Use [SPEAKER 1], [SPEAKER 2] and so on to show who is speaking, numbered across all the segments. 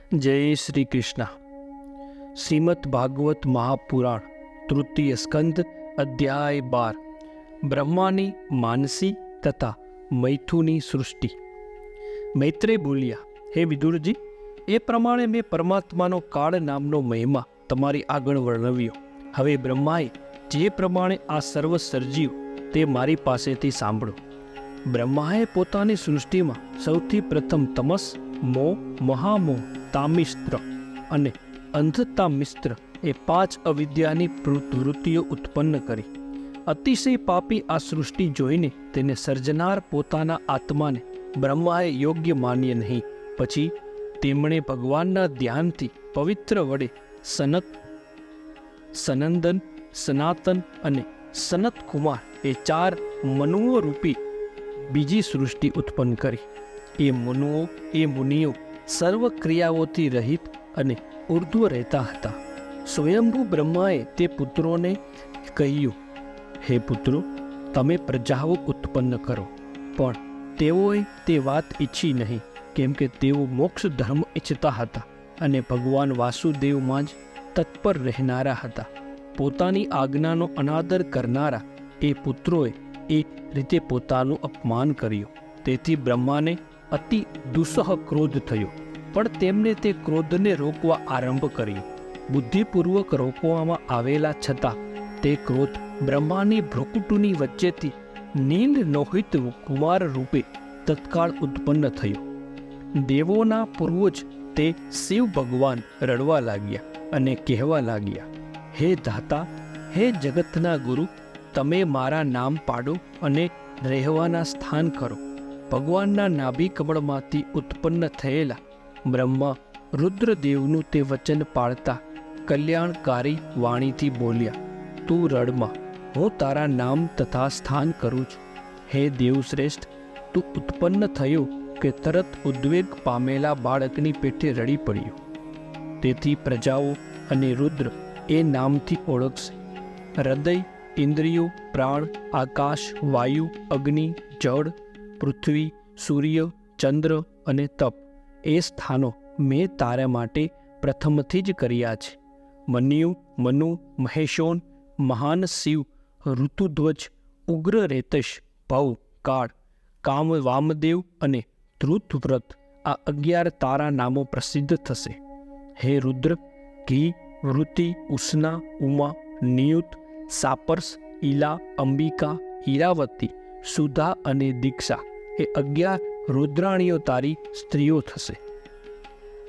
[SPEAKER 1] जय श्री कृष्ण। श्रीमद् भागवत महापुराण तृतीय स्कंद अध्याय 12 ब्रह्मानी मानसी तथा मैथुनी सृष्टि। मैत्रेय बोलिया, हे विदुरजी, ए प्रमाणे मैं परमात्मानो काळ नामनो महिमा तमारी आगळ वर्णव्यो। हवे ब्रह्माए जे प्रमाणे आ सर्व सर्ज्યું તે મારી પાસેથી સાંભળો। બ્રહ્માએ પોતાની સૃષ્ટિમાં સૌથી પ્રથમ તમસ, મોહ, મહામોહ, તામિસ્ત્ર અને અંધતા મિસ્ત્ર એ 5 અવિદ્યાની વૃત્તિઓ ઉત્પન્ન કરી। અતિશય પાપી આ સૃષ્ટિ જોઈને તેને સર્જનાર પોતાના આત્માને બ્રહ્માએ યોગ્ય માન્ય નહીં। પછી તેમણે ભગવાનના ધ્યાનથી પવિત્ર વડે સનક, સનંદન, સનાતન અને સનત કુમાર એ 4 મનુઓ રૂપી બીજી સૃષ્ટિ ઉત્પન્ન કરી। એ મુનિઓ સર્વ ક્રિયાઓથી રહિત અને ઉર્ધ્વ રહેતા હતા। સ્વયંભૂ બ્રહ્માએ તે પુત્રોને કહ્યું, હે પુત્રો, તમે પ્રજાઓ ઉત્પન્ન કરો। પણ તેઓએ તે વાત ઈચ્છી નહીં, કેમ કે તેઓ મોક્ષ ધર્મ ઈચ્છતા હતા અને ભગવાન વાસુદેવમાં જ તત્પર રહેનારા હતા। પોતાની આજ્ઞાનો અનાદર કરનારા એ પુત્રોએ એ રીતે પોતાનું અપમાન કર્યું। તેથી બ્રહ્માને અતિ દુસ્સહ ક્રોધ થયો, પણ તેમને તે ક્રોધને રોકવા આરંભ કર્યો। બુદ્ધિપૂર્વક રોકવામાં આવેલા છતાં તે ક્રોધ બ્રહ્માની ભ્રુકુટીની વચ્ચેથી નીલ લોહિત કુમાર રૂપે તત્કાળ ઉત્પન્ન થયો। દેવોના પૂર્વજ તે શિવ ભગવાન રડવા લાગ્યા અને કહેવા લાગ્યા, હે ધાતા, હે જગતના ગુરુ, તમે મારા નામ પાડો અને રહેવાના સ્થાન કરો। ભગવાનના નાભી કમળમાંથી ઉત્પન્ન થયેલા બ્રહ્મા રુદ્રદેવનું તે વચન પાળતા કલ્યાણકારી વાણીથી બોલ્યા, તું રડમાં, હું તારા નામ તથા સ્થાન કરું છું। હે દેવશ્રેષ્ઠ, તું ઉત્પન્ન થયો કે તરત ઉદ્વેગ પામેલા બાળકની પેટે રડી પડ્યો। તેથી પ્રજાઓ અને રુદ્ર એ નામથી ઓળખશે। હૃદય, ઇન્દ્રિયો, પ્રાણ, આકાશ, વાયુ, અગ્નિ, જળ, પૃથ્વી, સૂર્ય, ચંદ્ર અને તપ એ સ્થાનો મેં તારા માટે પ્રથમથી જ કર્યા છે। મન્યુ, મનુ, મહેશોન, મહાન શિવ, ઋતુધ્વજ, ઉગ્ર રેતશ, ભવ, કાળ, કામ, વામદેવ અને ધૃતવ્રત આ 11 તારા નામો પ્રસિદ્ધ થશે। હે રુદ્ર, ઘી, વૃત્તિ, ઉષ્ણા, ઉમા, નિયુત, સાપર્સ, ઈલા, અંબિકા, ઈરાવતી, સુધા અને દીક્ષા એ 11 રુદ્રાણીઓ તારી સ્ત્રીઓ થશે।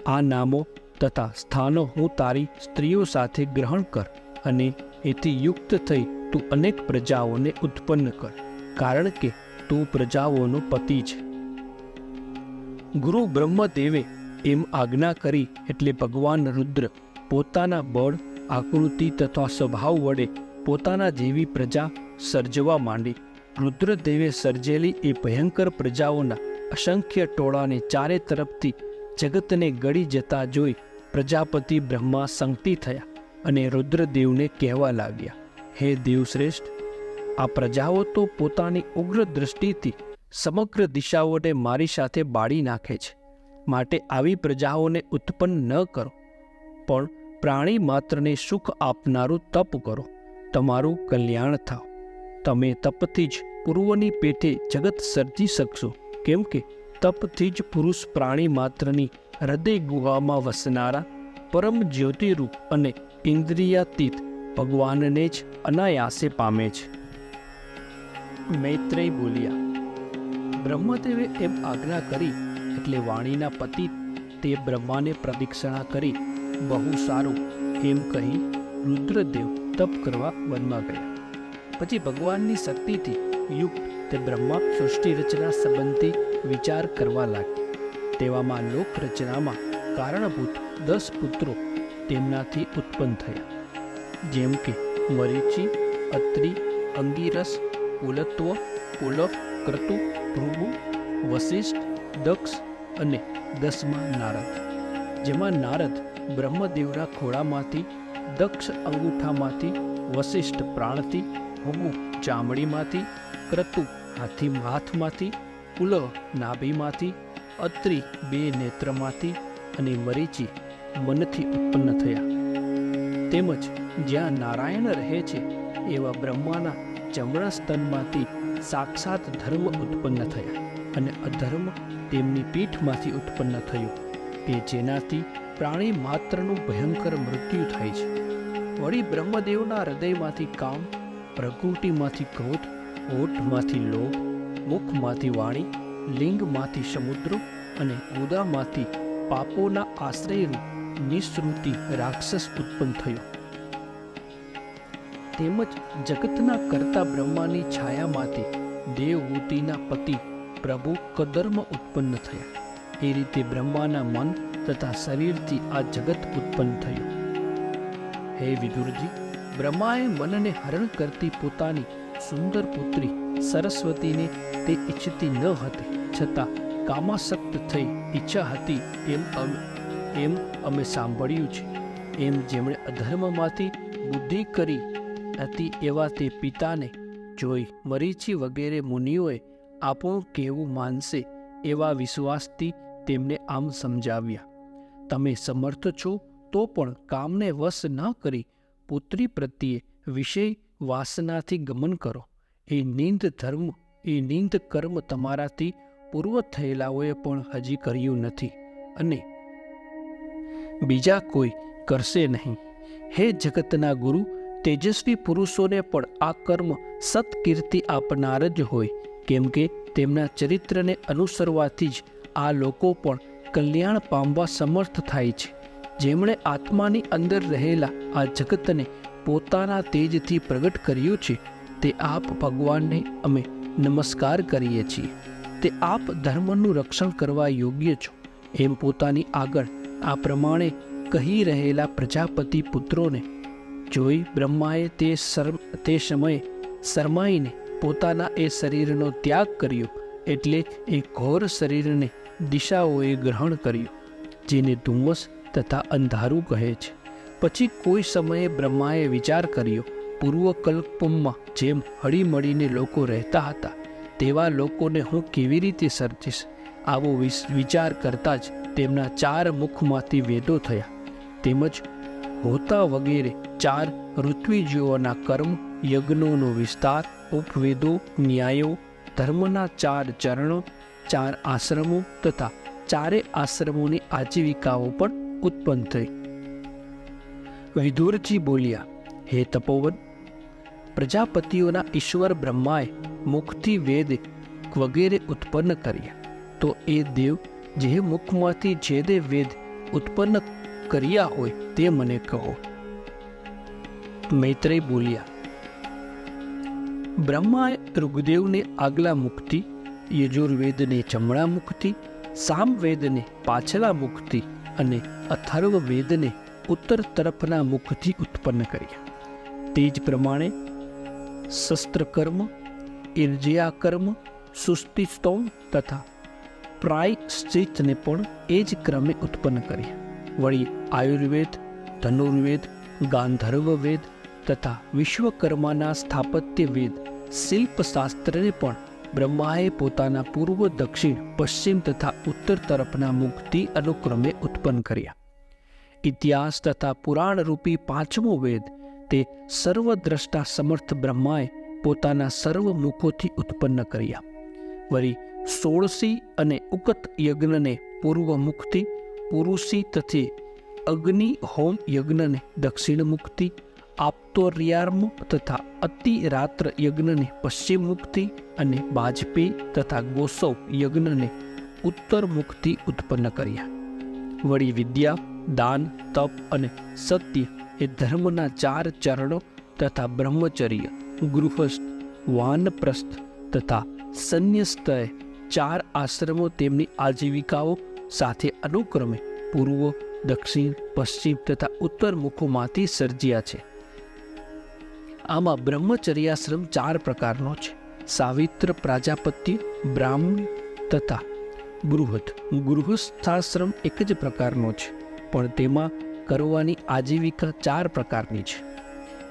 [SPEAKER 1] આ નામો તથા સ્થાનો હું તારી સ્ત્રીઓ સાથે ગ્રહણ કર અને એથી યુક્ત થઈ તું અનેક પ્રજાઓને ઉત્પન્ન કર, કારણ કે તું પ્રજાઓનો પતિ છે। ગુરુ બ્રહ્મદેવે એમ આજ્ઞા કરી એટલે ભગવાન રુદ્ર પોતાના બળ, આકૃતિ તથા સ્વભાવ વડે પોતાના જેવી પ્રજા સર્જવા માંડી। રુદ્રદેવે સર્જેલી એ ભયંકર પ્રજાઓના અસંખ્ય ટોળાને ચારે તરફથી જગતને ગળી જતા જોઈ પ્રજાપતિ બ્રહ્મા સંકટી થયા અને રુદ્રદેવને કહેવા લાગ્યા, હે દેવશ્રેષ્ઠ, આ પ્રજાઓ તો પોતાની ઉગ્ર દૃષ્ટિથી સમગ્ર દિશાઓને મારી સાથે બાળી નાખે છે। માટે આવી પ્રજાઓને ઉત્પન્ન ન કરો, પણ પ્રાણી માત્રને સુખ આપનારું તપ કરો, તમારું કલ્યાણ થાવ। તમે તપથી જ પૂર્વની પેઠે જગત સર્જી શકશો, કેમ કે તપથી જ પુરુષ પ્રાણી માત્રની હૃદય ગુહામાં વસનારા પરમ જ્યોતિરૂપ અને ઇન્દ્રિયાતીત ભગવાનને જ અનાયાસે પામે છે। મૈત્રેય બોલ્યા, બ્રહ્મદેવે એમ આજ્ઞા કરી એટલે વાણીના પતિ તે બ્રહ્માને પ્રદક્ષિણા કરી બહુ સારું એમ કહી રુદ્રદેવ તપ કરવા વનમાં ગયા। પછી ભગવાનની શક્તિથી યુક્ત તે બ્રહ્મા સૃષ્ટિ રચના સંબંધી વિચાર કરવા લાગ્યા। તેવામાં લોક રચનામાં કારણભૂત 10 પુત્રો તેમનાથી ઉત્પન્ન થયા, જેમ કે મરીચિ, અત્રિ, અંગિરસ, પુલત્વ, પુલવ, ક્રતુ, ભૃગુ, વશિષ્ઠ, દક્ષ અને 10મા નારદ। જેમાં નારદ બ્રહ્મદેવના ખોળામાંથી, દક્ષ અંગૂઠામાંથી, વશિષ્ઠ પ્રાણથી, ભૃગુ ચામડીમાંથી, ક્રતુ હાથમાંથી, પુલવ નાભીમાંથી, અત્રિ 2 નેત્રમાંથી, અને મરીચી મનથી ઉત્પન્ન થયા. તેમજ જ્યાં નારાયણ રહે છે એવા બ્રહ્માના જમણા સ્તનમાંથી સાક્ષાત ધર્મ ઉત્પન્ન થયા અને અધર્મ તેમની પીઠમાંથી ઉત્પન્ન થયું, કે જેનાથી પ્રાણી માત્રનું ભયંકર મૃત્યુ થાય છે. વળી બ્રહ્મદેવના હૃદયમાંથી કામ, પ્રકૃતિમાંથી ક્રોધ, હોઠમાંથી લોભ, મુખમાંથી વાણી, લિંગમાંથી સમુદ્રો અને ઉદામાંથી પાપોના આશ્રયરૂપ નિઃશ્રુતિ રાક્ષસ ઉત્પન્ન થયો. તેમજ જગતના કર્તા બ્રહ્માની છાયામાંથી દેવહૂતિના પતિ પ્રભુ કદર્મ ઉત્પન્ન થયા. એ રીતે બ્રહ્માના મન તથા શરીરથી આ જગત ઉત્પન્ન થયું. હે વિદુરજી, બ્રહ્માએ મનને હરણ કરતી પોતાની સુંદર પુત્રી સરસ્વતીને તે ઈચ્છતી ન હતી, છતાં કામાસક્ત થઈ ઈચ્છા હતી એમ અમે સાંભળ્યું છે. એમ જેમણે અધર્મમાંથી બુદ્ધિ કરી હતી એવા તે પિતાને જોઈ મરીચી વગેરે મુનિઓએ આપણું કહેવું માનશે એવા વિશ્વાસથી તેમને આમ સમજાવ્યા. તમે સમર્થ છો તો પણ કામને વશ ન કરી પુત્રી પ્રત્યે વિષય વાસનાથી ગમન કરો. એ નિંદ કર્મ તમારાથી પૂર્વ થયેલાઓએ પણ હજી કર્યું નથી અને બીજા કોઈ કરશે નહીં. હે જગતના ગુરુ, તેજસ્વી પુરુષોને પણ આ કર્મ સત્કીર્તિ આપનાર જ હોય, કેમ કે તેમના ચરિત્રને અનુસરવાથી જ આ લોકો પણ કલ્યાણ પામવા સમર્થ થાય છે. જેમણે આત્માની અંદર રહેલા આ જગતને પોતાના તેજથી પ્રગટ કર્યું છે, તે આપ ભગવાનને અમે નમસ્કાર કરીએ છીએ. તે આપ ધર્મનું રક્ષણ કરવા યોગ્ય છો. એમ પોતાની આગળ આ પ્રમાણે કહી રહેલા પ્રજાપતિ પુત્રોને જોઈ બ્રહ્માએ તે સમયે શરમાઈને પોતાના એ શરીરનો ત્યાગ કર્યો, એટલે એ ઘોર શરીરને દિશાઓએ ગ્રહણ કર્યું, જેને ધુમ્મસ તથા અંધારું કહે છે. પછી કોઈ સમયે બ્રહ્માએ વિચાર કર્યો, પૂર્વકલ્પમાં જેમ હળીમળીને લોકો રહેતા હતા તેવા લોકોને હું કેવી રીતે સર્જીશ. આવો વિચાર કરતા જ તેમના 4 મુખમાંથી વેદો થયા. તેમજ હોતા વગેરે 4 ઋત્વિજોના કર્મ, યજ્ઞોનો વિસ્તાર, ઉપવેદો, ન્યાયો, ધર્મના 4 ચરણો, 4 આશ્રમો તથા 4 આશ્રમોની આજીવિકાઓ પણ ઉત્પન્ન થઈ. વિદુરજી બોલ્યા, હે તપોવન, પ્રજાપતિઓના ઈશ્વર બ્રહ્માએ મુખથી વેદ વગેરે ઉત્પન્ન કર્યા, તો એ દેવ જે મુખમાંથી જે દે વેદ ઉત્પન્ન કર્યા હોય તે મને કહો. મૈત્રેય બોલ્યા, બ્રહ્માએ ઋગ્વેદને આગલા મુખથી, યજુર્વેદને જમણા મુખથી, સામવેદને પાછલા મુખથી અને અથર્વવેદને ઉત્તર તરફના મુખથી ઉત્પન્ન કર્યા. તે જ પ્રમાણે શસ્ત્રકર્મ, ઇર્જ્યાકર્મ, સુસ્તિસ્તોમ તથા પ્રાયશ્ચિતને પણ એ જ ક્રમે ઉત્પન્ન કર્યા. વળી આયુર્વેદ, ધનુર્વેદ, ગાંધર્વ વેદ તથા વિશ્વકર્માના સ્થાપત્ય વેદ, શિલ્પશાસ્ત્રને પણ બ્રહ્માએ પોતાના પૂર્વ, દક્ષિણ, પશ્ચિમ તથા ઉત્તર તરફના મુખથી અનુક્રમે ઉત્પન્ન કર્યા. ઇતિહાસ તથા પુરાણ રૂપી 5મો વેદ તે સર્વદ્રષ્ટા સમર્થ બ્રહ્માએ પોતાના સર્વ મુખોથી ઉત્પન્ન કર્યા. વળી 16 અને ઉકત યજ્ઞને પૂર્વ મુખથી, પુરુષી તથા અગ્નિ હોમ યજ્ઞને દક્ષિણ મુખથી, આપતોર્યાર્મ તથા અતિરાત્ર યજ્ઞને પશ્ચિમ મુખથી અને બાજપેયી તથા ગોસવ યજ્ઞને ઉત્તર મુખથી ઉત્પન્ન કર્યા. વળી વિદ્યા, દાન, તપ અને સત્ય એ ધર્મના 4 ચરણો તથા બ્રહ્મચર્ય, ગૃહસ્થ, વાનપ્રસ્થ તથા સંન્યસ્તએ 4 આશ્રમો તેમની આજીવિકાઓ સાથે અનુક્રમે પૂર્વ, દક્ષિણ, પશ્ચિમ તથા ઉત્તર મુખોમાંથી સર્જ્યા છે. આમાં બ્રહ્મચર્યાશ્રમ 4 પ્રકારનો છે: સાવિત્ર, પ્રાજાપત્ય, બ્રાહ્મણ તથા બૃહદ. ગૃહસ્થાશ્રમ એક જ પ્રકારનો છે, પણ તેમાં કરવાની આજીવિકા 4 પ્રકારની છે: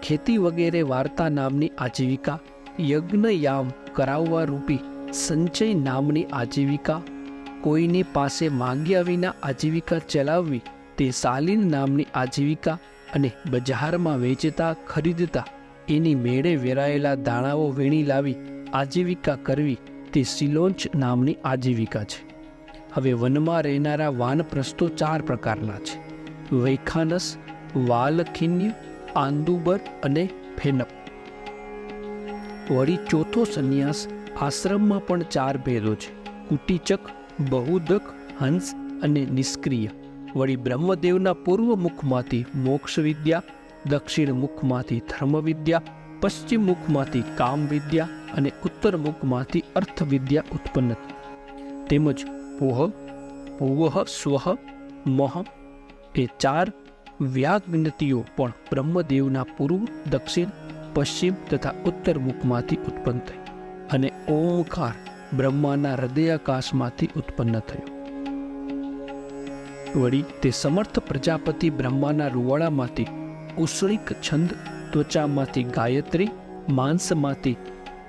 [SPEAKER 1] ખેતી વગેરે વાર્તા નામની આજીવિકા, યજ્ઞયામ કરાવવા રૂપી સંચય નામની આજીવિકા, કોઈની પાસે માંગ્યા વિના આજીવિકા ચલાવવી તે શાલીન નામની આજીવિકા અને બજારમાં વેચતા ખરીદતા એની મેળે વેરાયેલા દાણાઓ વીણી લાવી આજીવિકા કરવી તે સિલોંચ નામની આજીવિકા છે. હવે વનમાં રહેનારા વાનપ્રસ્થો 4 પ્રકારના છે: વૈખાનસ, વાલખિન્ય, આંદુબર અને ફેનપ. વળી ચોથો સંન્યાસ આશ્રમમાં પણ 4 ભેદો છે: કુટીચક, બહુદક, હંસ અને નિષ્ક્રિય. વળી બ્રહ્મદેવના પૂર્વ મુખમાંથી મોક્ષ વિદ્યા, દક્ષિણ મુખમાંથી ધર્મ વિદ્યા, પશ્ચિમ મુખમાંથી કામ વિદ્યા અને ઉત્તર મુખમાંથી અર્થ વિદ્યા ઉત્પન્ન થઈ. તેમજ પોહ, પૂવઃ, સ્વઃ, મહ એ 4 વ્યાજ્ઞતિઓ પણ બ્રહ્મદેવના પૂર્વ, દક્ષિણ, પશ્ચિમ તથા ઉત્તર મુખમાંથી ઉત્પન્ન થઈ અને ઓમકાર બ્રહ્માના હૃદયાકાશમાંથી ઉત્પન્ન થયો. વળી તે સમર્થ પ્રજાપતિ બ્રહ્માના રૂવાડામાંથી ઉષ્ણિક છંદ, ત્વચામાંથી ગાયત્રી, માંસમાંથી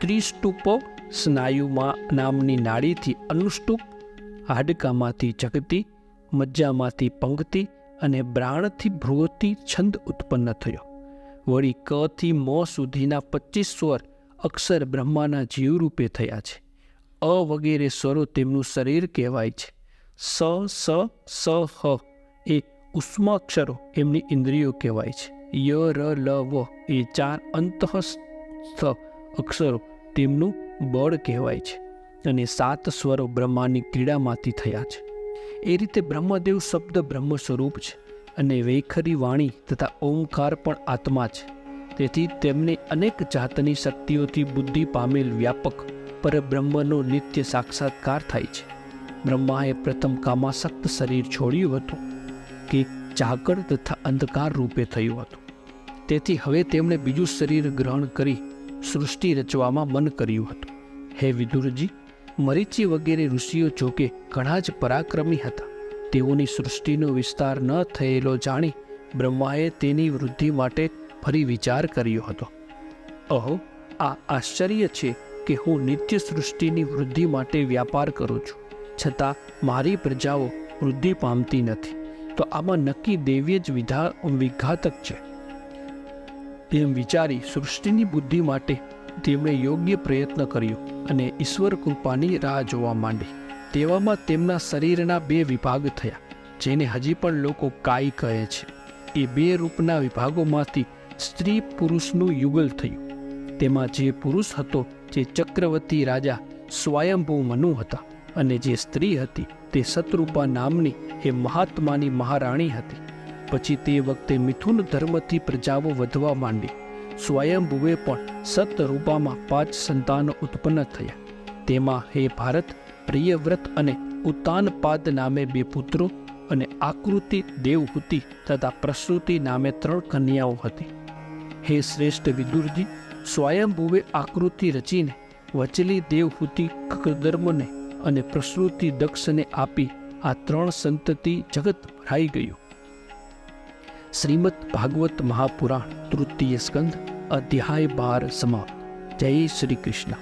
[SPEAKER 1] ત્રિષ્ટુપો, સ્નાયુમાં નામની નાડીથી અનુષ્ટુપ, હાડકામાંથી જગતી, મજ્જામાંથી પંક્તિ અને બ્રાણથી ભ્રુવતી છંદ ઉત્પન્ન થયો. વળી ક થી મ સુધીના 25 સ્વર અક્ષર બ્રહ્માના જીવરૂપે થયા છે. અ વગેરે સ્વરો તેમનું શરીર કહેવાય છે. સ, સ, સ, હ એ ઉષ્માક્ષરો એમની ઇન્દ્રિયો કહેવાય છે. ય, ર, લ, વ એ 4 અંતઃસ્થ અક્ષરો તેમનું બળ કહેવાય છે અને 7 સ્વરો બ્રહ્માની ક્રીડામાંથી થયા છે. એ રીતે બ્રહ્મદેવ શબ્દ બ્રહ્મ સ્વરૂપ છે અને વૈખરી વાણી તથા ઓમકાર પણ આત્મા છે. તેથી તેમને અનેક જાતની શક્તિઓથી બુદ્ધિ પામેલ વ્યાપક પરબ્રહ્મનો નિત્ય સાક્ષાત્કાર થાય છે. બ્રહ્માએ પ્રથમ કામાસક્ત શરીર છોડ્યું હતું કે જાગર તથા અંધકાર રૂપે થયું હતું. તેથી હવે તેમણે બીજું શરીર ગ્રહણ કરી સૃષ્ટિ રચવામાં મન કર્યું હતું. હે વિદુરજી, મરીચી વગેરે ઋષિઓ જોકે ઘણા જ પરાક્રમી હતા. તેઓની સૃષ્ટિનો વિસ્તાર ન થયેલો જાણી બ્રહ્માએ તેની વૃદ્ધિ માટે ફરી વિચાર કર્યો હતો. અહો, આ આશ્ચર્ય છે કે હું નિત્ય સૃષ્ટિની વૃદ્ધિ માટે વ્યાપાર કરું છું, છતાં મારી પ્રજાઓ વૃદ્ધિ પામતી નથી. તો આમાં નક્કી દૈવ્ય જ વિઘાતક છે. એમ વિચારી સૃષ્ટિની બુદ્ધિ માટે તેમણે યોગ્ય પ્રયત્ન કર્યો અને ઈશ્વર કૃપાની રાહ જોવા માંડી. તેવામાં તેમના શરીરના 2 વિભાગ થયા, જેને હજી પણ લોકો કાય કહે છે. એ 2 રૂપના વિભાગોમાંથી સ્ત્રી પુરુષનું યુગલ થયું. તેમાં જે પુરુષ હતો તે ચક્રવર્તી રાજા સ્વયંભૂ મનુ હતા અને જે સ્ત્રી હતી તે સતરૂપા નામની એ મહાત્માની મહારાણી હતી. પછી તે વખતે મિથુન ધર્મથી પ્રજાઓ વધવા માંડી. સ્વયંભુએ પણ સતરૂપામાં 5 સંતાનો ઉત્પન્ન થયા. તેમાં હે ભારત, પ્રિયવ્રત અને ઉત્તાનપાદ નામે 2 પુત્રો અને આકૃતિ, દેવહૂતિ તથા પ્રસૂતિ નામે 3 કન્યાઓ હતી. હે શ્રેષ્ઠ વિદુરજી, સ્વયંભુએ આકૃતિ રચીને વચલી દેવહૂતિ કકર્દમને અને પ્રસૂતિ દક્ષને આપી આ 3 સંતતિ જગત ભરાઈ ગયું. શ્રીમદ ભાગવત મહાપુરાણ તૃતીય સ્કંદ અધ્યાય 12 સમાપ્ત. જય શ્રી કૃષ્ણ.